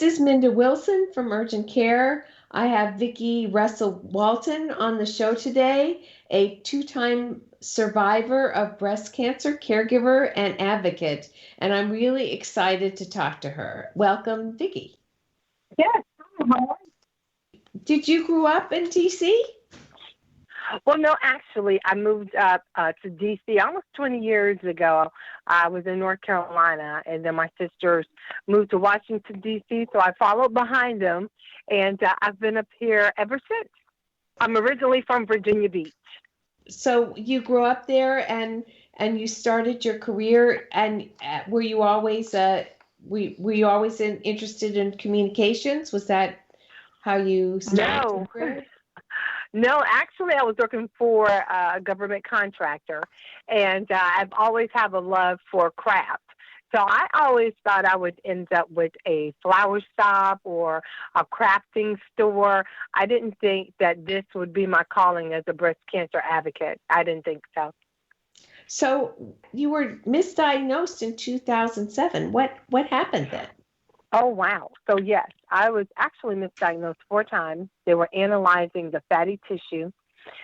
This is Minda Wilson from Urgent Care. I have Vicki Russell Walton on the show today, a two-time survivor of breast cancer, caregiver, and advocate. And I'm really excited to talk to her. Welcome, Vicki. Yes. Hi. Did you grow up in DC? Well, no, actually, I moved up to D.C. almost 20 years ago. I was in North Carolina, and then my sisters moved to Washington, D.C., so I followed behind them, and I've been up here ever since. I'm originally from Virginia Beach. So you grew up there and you started your career, and were you always interested in communications? Was that how you started your No. career? No, actually, I was working for a government contractor, and I've always had a love for craft. So I always thought I would end up with a flower shop or a crafting store. I didn't think that this would be my calling as a breast cancer advocate. I didn't think so. So you were misdiagnosed in 2007. What happened then? Oh, wow. So, yes, I was actually misdiagnosed 4 times. They were analyzing the fatty tissue.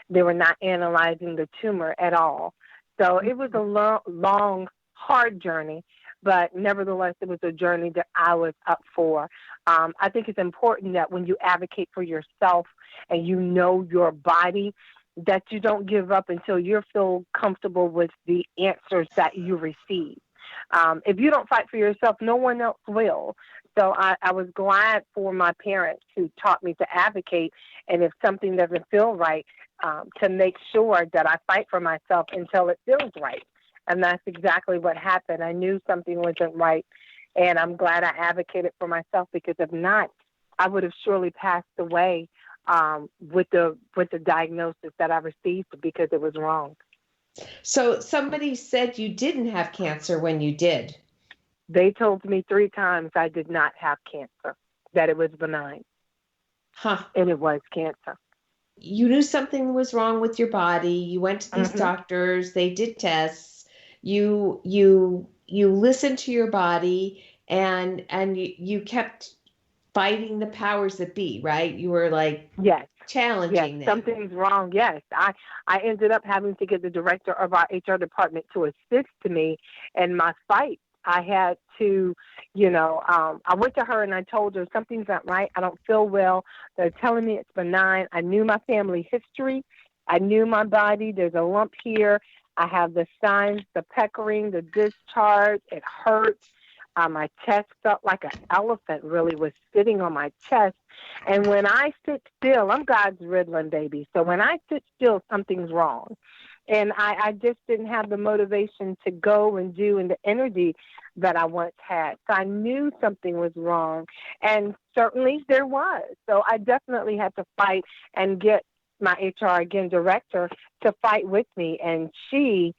They were not analyzing the tumor at all. So it was a long, hard journey, but nevertheless, it was a journey that I was up for. I think it's important that when you advocate for yourself and you know your body, that you don't give up until you feel comfortable with the answers that you receive. If you don't fight for yourself, no one else will. So I was glad for my parents who taught me to advocate, and if something doesn't feel right, to make sure that I fight for myself until it feels right. And that's exactly what happened. I knew something wasn't right, and I'm glad I advocated for myself, because if not, I would have surely passed away with the diagnosis that I received, because it was wrong. So somebody said you didn't have cancer when you did. They told me 3 times I did not have cancer, that it was benign, Huh. and it was cancer. You knew something was wrong with your body. You went to these Hmm. doctors, they did tests. You listened to your body, and you kept fighting the powers that be, right? You were like Yes, yes, challenging them. something's wrong. Yes, I ended up having to get the director of our HR department to assist me in my fight. I had to, I went to her and I told her something's not right. I don't feel well. They're telling me it's benign. I knew my family history. I knew my body. There's a lump here. I have the signs, the peckering, the discharge. It hurts. My chest felt like an elephant really was sitting on my chest. And when I sit still, I'm God's Ritalin baby. So when I sit still, something's wrong. And I just didn't have the motivation to go and do and the energy that I once had. So I knew something was wrong. And certainly there was. So I definitely had to fight and get my HR, again, director to fight with me. And she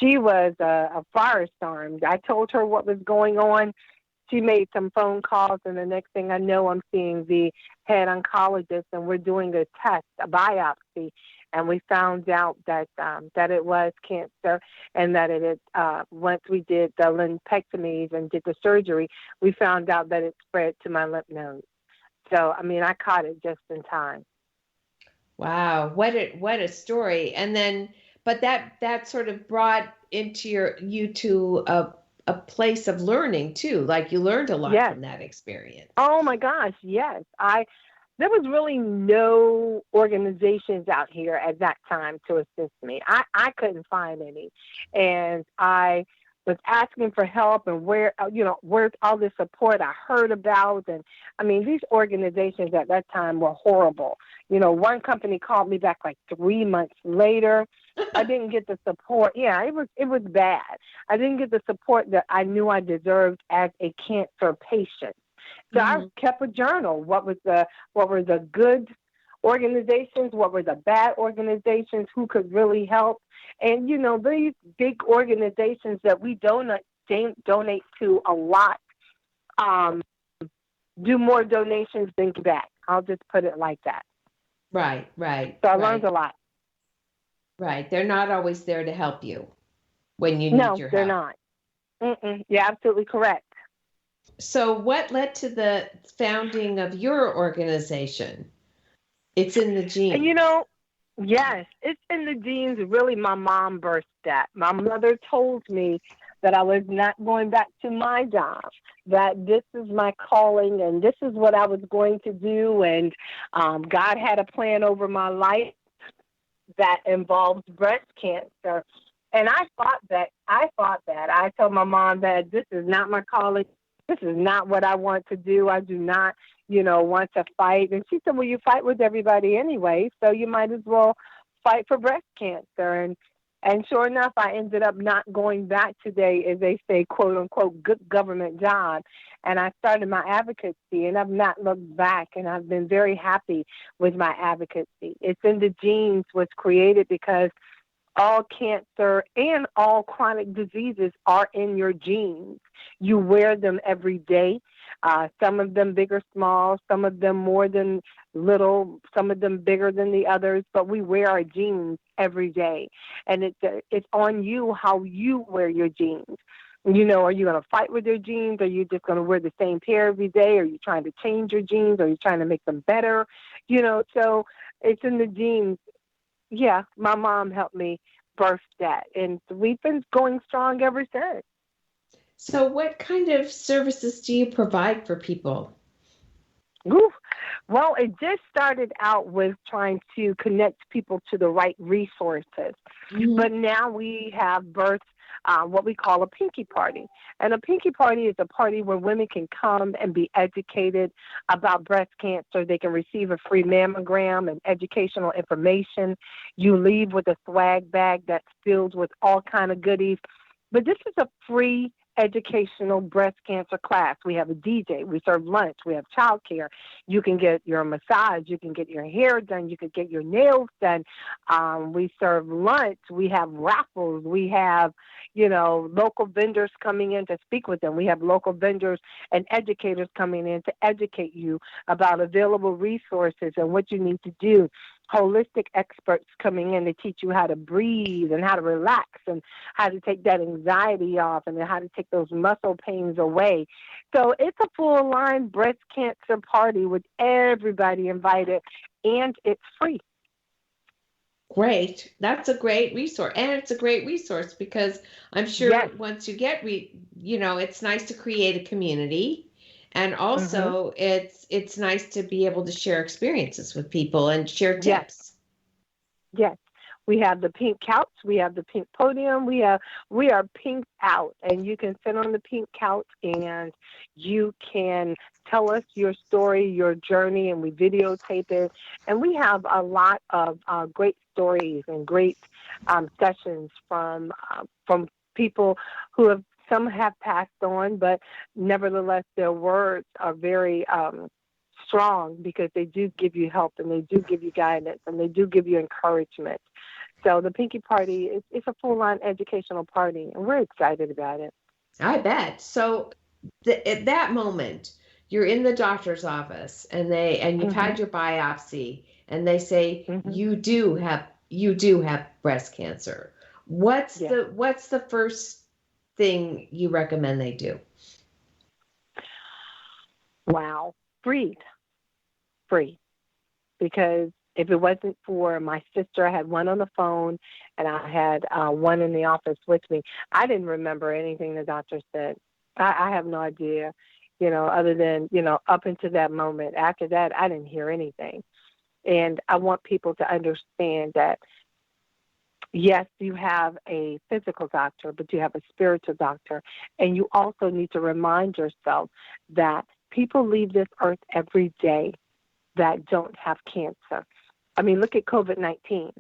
was a firestorm. I told her what was going on. She made some phone calls, and the next thing I know, I'm seeing the head oncologist, and we're doing a test, a biopsy, and we found out that it was cancer, and that it had, once we did the lumpectomies and did the surgery, we found out that it spread to my lymph nodes. So, I mean, I caught it just in time. Wow, what a story. And then, but that sort of brought you to a place of learning too. Like you learned a lot Yes. from that experience. Oh my gosh, yes. There was really no organizations out here at that time to assist me. I couldn't find any. And I was asking for help, and where's all this support I heard about. And I mean, these organizations at that time were horrible. One company called me back like 3 months later. I didn't get the support. Yeah, it was bad. I didn't get the support that I knew I deserved as a cancer patient. So I kept a journal. What were the good organizations? What were the bad organizations? Who could really help? And these big organizations that we donate to a lot, do more donations than give back. I'll just put it like that. Right, So I right, learned a lot. right. They're not always there to help you when you need No, your they're help. not. Mm-mm. You're absolutely correct. So what led to the founding of your organization? It's in the And gene. yes, it's in the genes. Really, my mom birthed that. My mother told me that I was not going back to my job, that this is my calling and this is what I was going to do. And God had a plan over my life that involves breast cancer. And I thought that. I told my mom that this is not my calling. This is not what I want to do. I do not, want to fight. And she said, well, you fight with everybody anyway, so you might as well fight for breast cancer. And sure enough, I ended up not going back today, as they say, quote unquote, good government job. And I started my advocacy, and I've not looked back. And I've been very happy with my advocacy. It's in the genes, was created because all cancer and all chronic diseases are in your genes. You wear them every day. Some of them big or small, some of them more than little, some of them bigger than the others, but we wear our genes every day. And it's on you how you wear your jeans. Are you going to fight with your jeans? Are you just going to wear the same pair every day? Are you trying to change your jeans? Are you trying to make them better? So it's in the genes. Yeah, my mom helped me birth that, and we've been going strong ever since. So what kind of services do you provide for people? Ooh. Well, it just started out with trying to connect people to the right resources, Mhm. but now we have birthed what we call a pinky party. And a pinky party is a party where women can come and be educated about breast cancer. They can receive a free mammogram and educational information. You leave with a swag bag that's filled with all kind of goodies. But this is a free educational breast cancer class. We have a DJ. We serve lunch. We have childcare. You can get your massage. You can get your hair done. You can get your nails done. We serve lunch. We have raffles. We have, local vendors coming in to speak with them. We have local vendors and educators coming in to educate you about available resources and what you need to do. Holistic experts coming in to teach you how to breathe and how to relax and how to take that anxiety off and then how to take those muscle pains away. So it's a full line breast cancer party with everybody invited, and it's free. Great. That's a great resource. And it's a great resource because I'm sure Yes. once you get it's nice to create a community. And Mhm. also it's nice to be able to share experiences with people and share Yes. tips. Yes. We have the pink couch. We have the pink podium. We are pinked out, and you can sit on the pink couch and you can tell us your story, your journey, and we videotape it. And we have a lot of great stories and great sessions from people who have, some have passed on, but nevertheless their words are very strong because they do give you help and they do give you guidance and they do give you encouragement. So the Pinky Party is a full-on educational party, and we're excited about it. I bet. So at that moment, you're in the doctor's office and you've Mhm. had your biopsy and they say Mhm. you do have breast cancer. What's Yeah. the first thing you recommend they do? Wow. Breathe. Breathe. Because if it wasn't for my sister, I had one on the phone and I had one in the office with me. I didn't remember anything the doctor said. I have no idea, other than, up until that moment. After that, I didn't hear anything. And I want people to understand that, yes, you have a physical doctor, but you have a spiritual doctor. And you also need to remind yourself that people leave this earth every day that don't have cancer. I mean, look at COVID-19.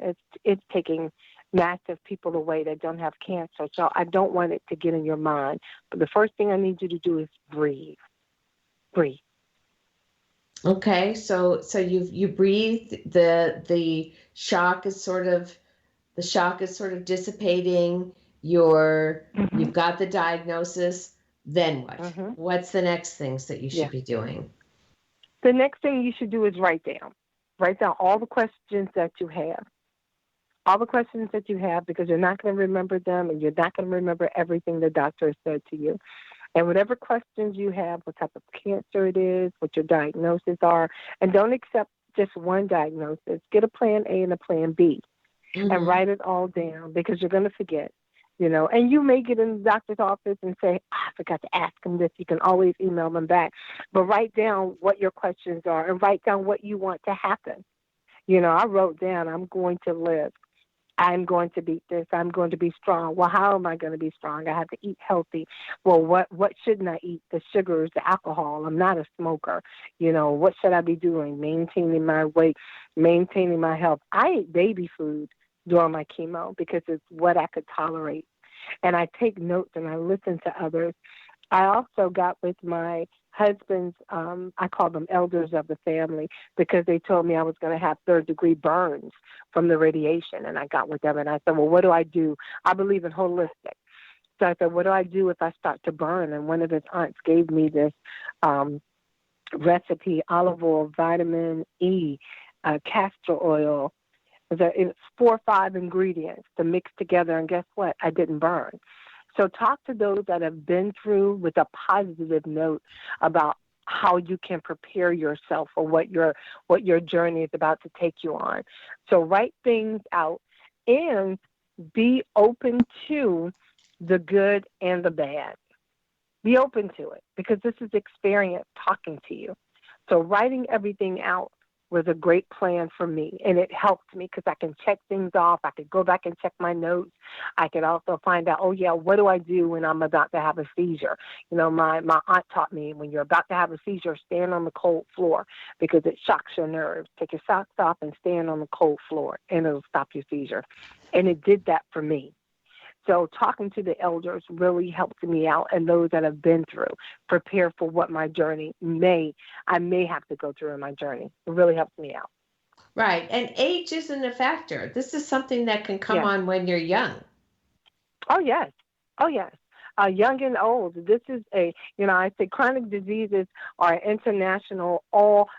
It's taking massive people away that don't have cancer. So I don't want it to get in your mind. But the first thing I need you to do is breathe. Breathe. Okay, so you breathe, the shock is sort of dissipating, you've Mhm. got the diagnosis, then what? Mhm. What's the next things that you should Yeah. be doing? The next thing you should do is write down. Write down all the questions that you have. All the questions that you have, because you're not going to remember them and you're not going to remember everything the doctor said to you. And whatever questions you have, what type of cancer it is, what your diagnoses are, and don't accept just one diagnosis. Get a plan A and a plan B and Mm-hmm. write it all down because you're going to forget. And you may get in the doctor's office and say, I forgot to ask them this. You can always email them back. But write down what your questions are and write down what you want to happen. I wrote down, I'm going to live. I'm going to beat this. I'm going to be strong. Well, how am I going to be strong? I have to eat healthy. Well, what shouldn't I eat? The sugars, the alcohol. I'm not a smoker. What should I be doing? Maintaining my weight, maintaining my health. I ate baby food during my chemo because it's what I could tolerate. And I take notes and I listen to others. I also got with my husband's, I call them elders of the family, because they told me I was going to have third-degree burns from the radiation. And I got with them and I said, well, what do I do? I believe in holistic. So I said, what do I do if I start to burn? And one of his aunts gave me this recipe, olive oil, vitamin E, castor oil. It's 4 or 5 ingredients to mix together. And guess what? I didn't burn. So talk to those that have been through with a positive note about how you can prepare yourself for what your journey is about to take you on. So write things out and be open to the good and the bad. Be open to it because this is experience talking to you. So writing everything out was a great plan for me, and it helped me because I can check things off. I could go back and check my notes. I could also find out, oh, yeah, what do I do when I'm about to have a seizure? My aunt taught me when you're about to have a seizure, stand on the cold floor because it shocks your nerves. Take your socks off and stand on the cold floor, and it'll stop your seizure. And it did that for me. So talking to the elders really helped me out, and those that have been through, prepare for what my journey I may have to go through in my journey. It really helps me out. Right. And age isn't a factor. This is something that can come Yes. on when you're young. Oh, yes. Oh, yes. Young and old. This is I say chronic diseases are international.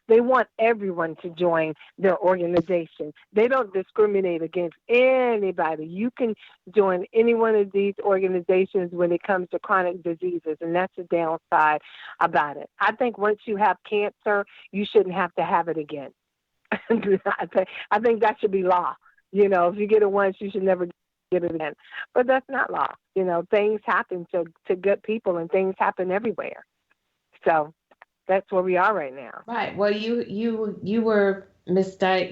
They want everyone to join their organization. They don't discriminate against anybody. You can join any one of these organizations when it comes to chronic diseases, and that's the downside about it. I think once you have cancer, you shouldn't have to have it again. I think that should be law. If you get it once, you should never get it again. But that's not law. Things happen to good people, and things happen everywhere. So that's where we are right now. Right. Well, you were misdiagnosed.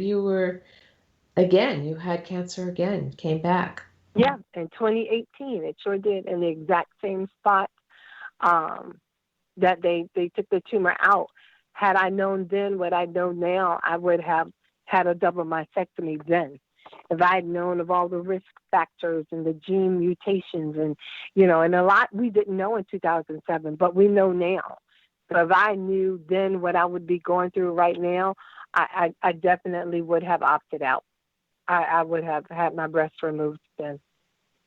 You had cancer again, came back. Yeah, in 2018, it sure did, in the exact same spot that they took the tumor out. Had I known then what I know now, I would have had a double mastectomy then. If I had known of all the risk factors and the gene mutations and a lot we didn't know in 2007, but we know now. So if I knew then what I would be going through right now, I definitely would have opted out. I would have had my breast removed then.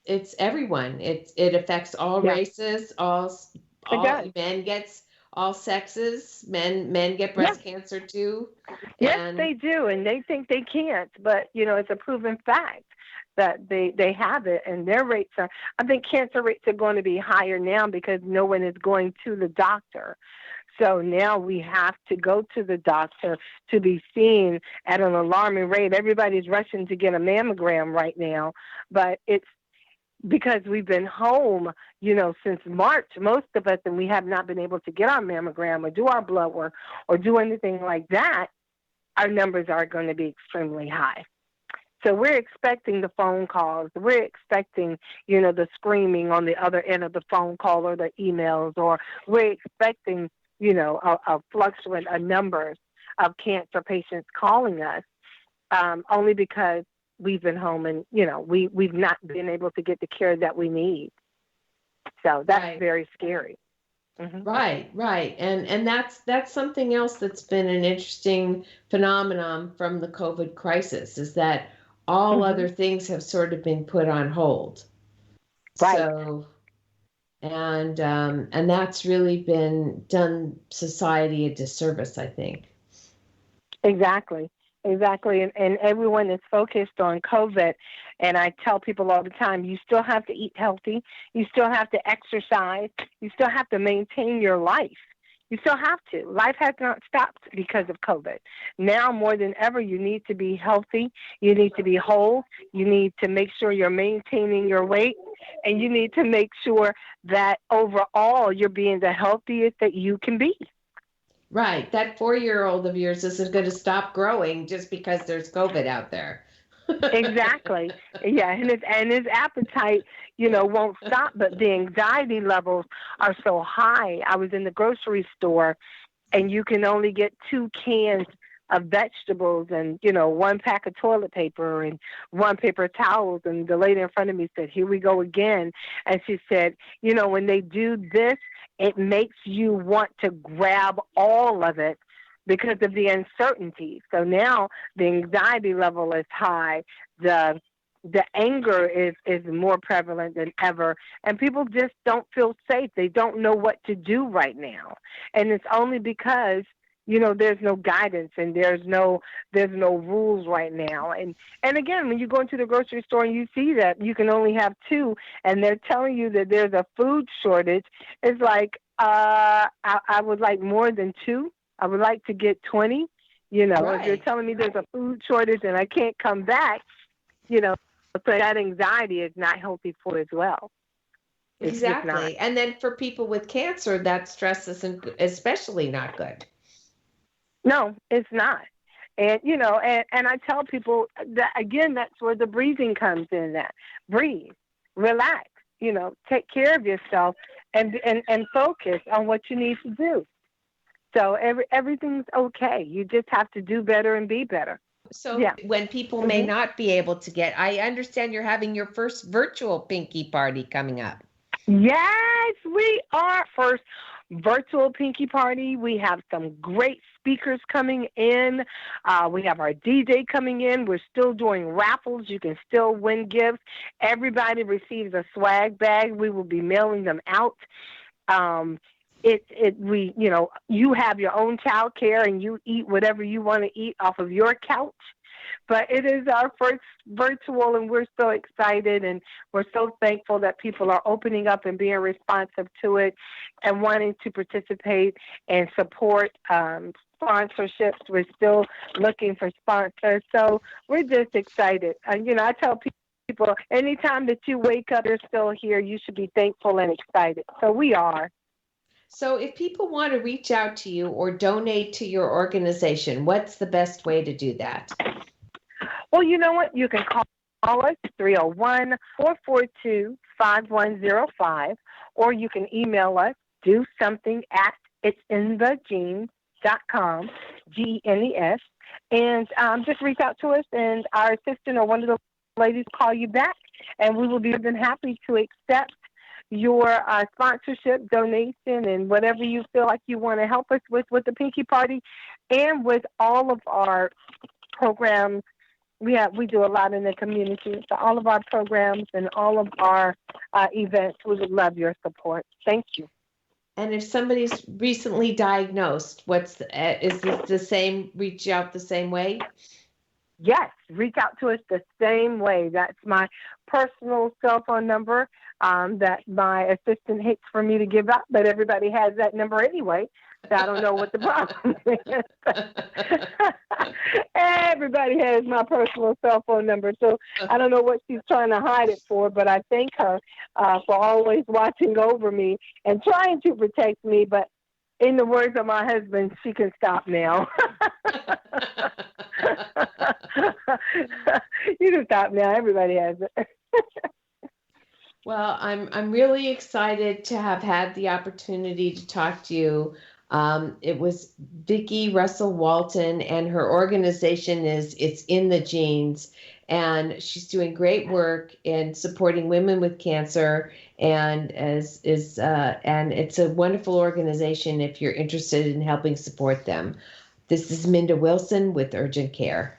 It's everyone. It affects all Yeah, races, it all does. men gets all sexes. Men get Yeah. breast cancer too. Yes, And they do, and they think they can't, but it's a proven fact that they have it, and their rates are. I think cancer rates are going to be higher now because no one is going to the doctor. So now we have to go to the doctor to be seen at an alarming rate. Everybody's rushing to get a mammogram right now, but it's because we've been home, since March, most of us, and we have not been able to get our mammogram or do our blood work or do anything like that. Our numbers are going to be extremely high. So we're expecting the phone calls. We're expecting, the screaming on the other end of the phone call or the emails, or we're expecting, a fluctuant numbers of cancer patients calling us, only because we've been home and, we've not been able to get the care that we need. So that's right, very scary. Mm-hmm. right. And that's something else that's been an interesting phenomenon from the COVID crisis is that all Mm-hmm. other things have sort of been put on hold. Right. So and that's really been done society a disservice, I think. Exactly. Exactly. And everyone is focused on COVID. And I tell people all the time, you still have to eat healthy. You still have to exercise. You still have to maintain your life. You still have to. Life has not stopped because of COVID. Now more than ever, you need to be healthy. You need to be whole. You need to make sure you're maintaining your weight. And you need to make sure that overall you're being the healthiest that you can be. Right. That 4-year-old of yours isn't going to stop growing just because there's COVID out there. Exactly. Yeah, and his appetite, won't stop, but the anxiety levels are so high. I was in the grocery store and you can only get 2 cans of vegetables and, 1 pack of toilet paper and 1 paper towels. And the lady in front of me said, "Here we go again." And she said, when they do this, it makes you want to grab all of it because of the uncertainty. So now the anxiety level is high. The anger is more prevalent than ever. And people just don't feel safe. They don't know what to do right now. And it's only because, there's no guidance and there's no rules right now. And again, when you go into the grocery store and you see that you can only have 2 and they're telling you that there's a food shortage, it's like, I would like more than 2. I would like to get 20, Right. If you're telling me there's a food shortage and I can't come back, so that anxiety is not healthy for as well. It's just not. Exactly. And then for people with cancer, that stress isn't especially not good. No, it's not. And, and I tell people that, again, that's where the breathing comes in, that breathe, relax, take care of yourself and focus on what you need to do. So everything's okay. You just have to do better and be better. So Yeah. when people may not be able to get, I understand you're having your first virtual Pinky Party coming up. Yes, we are. First virtual Pinky Party. We have some great speakers coming in. We have our DJ coming in. We're still doing raffles. You can still win gifts. Everybody receives a swag bag. We will be mailing them out. You have your own child care and you eat whatever you want to eat off of your couch. But it is our first virtual and we're so excited and we're so thankful that people are opening up and being responsive to it and wanting to participate and support sponsorships. We're still looking for sponsors. So we're just excited. I tell people anytime that you wake up, you're still here, you should be thankful and excited. So we are. So if people want to reach out to you or donate to your organization, what's the best way to do that? Well, you know what? You can call us 301-442-5105, or you can email us, do something at isntthegenes.com, GENES, and just reach out to us, and our assistant or one of the ladies call you back, and we will be more than happy to accept your sponsorship, donation, and whatever you feel like you want to help us with the Pinky Party and with all of our programs. We do a lot in the community, so all of our programs and all of our events, we would love your support. Thank you. And if somebody's recently diagnosed, is this the same, reach out the same way? Yes, reach out to us the same way. That's my personal cell phone number that my assistant hates for me to give out, but everybody has that number anyway. So I don't know what the problem is. Everybody has my personal cell phone number, so I don't know what she's trying to hide it for, but I thank her for always watching over me and trying to protect me, but in the words of my husband, she can stop now. You can stop now. Everybody has it. Well, I'm really excited to have had the opportunity to talk to you. It was Vicki Russell Walton, and her organization It's in the Genes, and she's doing great work in supporting women with cancer, and and it's a wonderful organization if you're interested in helping support them. This is Minda Wilson with Urgent Care.